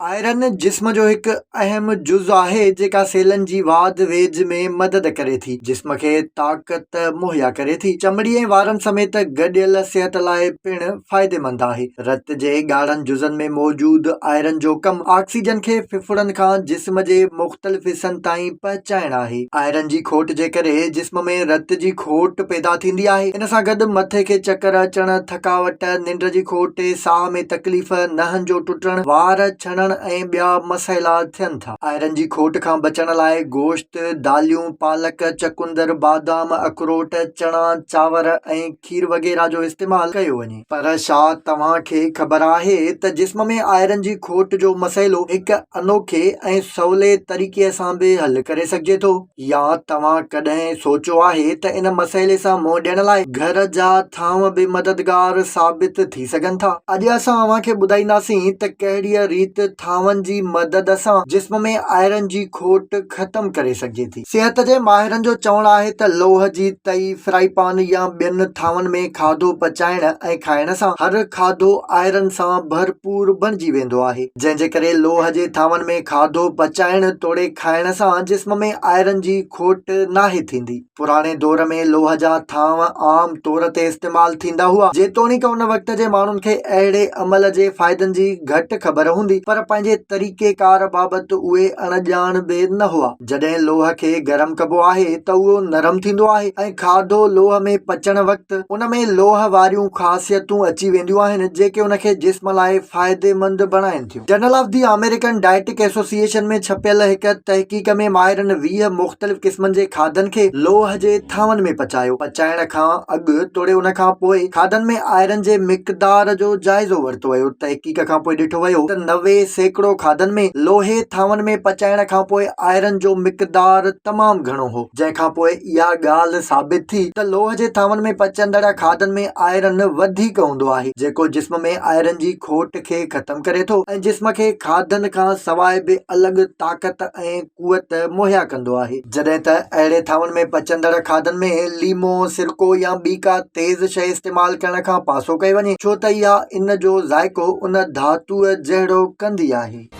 Iron जिस्म जो हिकु अहम जुज़ आहे जेका सेलनि जी वाध वेझ में मदद करे थी। जिस्म खे ताक़त मुहैया करे थी। चमड़ी ऐं वारनि समेत गॾियल सिहत लाइ पिणु फ़ाइदेमंद आहे। रत जे ॻाढ़नि जुज़नि में मौजूदु आयरन जो कमु ऑक्सीजन खे फिफड़नि खां जिस्म जे मुख़्तलिफ़ हिस्सनि ताईं पहुचाइणु आहे। आयरन जी खोट जे करे जिस्म में रत जी खोट पैदा थींदी आहे। इन सां गॾु मथे खे चकर अचणु, थकावट, निंड जी खोट, साह में तकलीफ़, नहनि जो टुटणु, वार छणणु ऐं ॿिया मसइला थियनि था। आयरन जी खोट खां बचण लाइ गोश्त, दालियूं, पालक, चकुंदर, बादाम, अखरोट, चणा, चांवर ऐं खीर वग़ैरह जो इस्तेमालु कयो वञे। पर छा तव्हांखे ख़बर आहे त जिस्म में आयरन जी खोट जो मसइलो हिकु अनोखे ऐं सवले तरीक़े सां बि हल करे सघिजे थो? या तव्हां कॾहिं सोचियो आहे त इन मसइले सां मुंहुं ॾियण लाइ घर जा थांव बि मददगार साबित थी सघनि था? अॼु असां अव्हांखे ॿुधाईंदासीं त कहिड़ीअ रीति थांवनि जी मदद सां जिस्म में आयरन जी खोट ख़तम करे सघिजे थी। सिहत जे माहिरनि जो चवणु आहे त लोह जी तई, फ्राई पैन या ॿियनि थांवनि में खाधो पचाइण ऐं खाइण सां हर खाधो आयरन सां भरपूर बणिजी वेंदो आहे। जंहिंजे करे लोह जे थांवनि में खाधो पचाइण तोड़े खाइण सां जिस्म में आयरन जी खोट नाहे थींदी। पुराणे दौर में लोह जा थांव आम तौर ते इस्तेमालु थींदा हुआ, जेतोणीकि उन वक़्त जे माण्हुनि खे अहिड़े अमल जे फ़ाइदनि जी घटि ख़बर हूंदी, पर पंहिंजे तरीक़ेकार बाबति उहे अणॼाण बि न हुआ। जॾहिं लोह खे गरम कबो आहे त उहो नरम थींदो आहे ऐं खाधो लोह में पचण वक़्तु उन में लोह वारियूं ख़ासियतूं अची वेंदियूं आहिनि जेके उन खे जिस्म लाइ फ़ाइदेमंद बणाइनि थियूं। Journal of the American dietetic association में छपियल हिकु तहक़ीक़ में माहिरनि 20 मुख़्तलिफ़ क़िस्मनि जे खाधनि खे लोह जे थांवनि में पचायो। पचाइण खां अॻु तोड़े उन खां पोइ खाधनि में आयरन जे मिक़दार जो जाइज़ो वरितो वियो। तहक़ीक़ खां पोइ ॾिठो वियो त 90% खाधनि में लोहे थांवनि में पचाइण खां पोइ आयरन जो मिक़दार तमामु घणो हो। जंहिंखां पोइ इहा ॻाल्हि साबित थी त लोह जे थांवनि में पचंदड़ खाधनि में आयरन वधीक हूंदो आहे, जेको जिस्म में आयरन जी खोट खे ख़तम करे थो ऐं जिस्म खे खाधनि खां सवाइ बि अलॻि ताक़त ऐं कुवत मुहैया कंदो आहे। जॾहिं त अहिड़े थांवनि में पचंदड़ खाधनि में लीमो, सिरको या ॿी का तेज़ शइ इस्तेमालु करण खां पासो कयो वञे, छो त इहा इन जो ज़ाइक़ो उन धातुअ जहिड़ो कंदी आहे।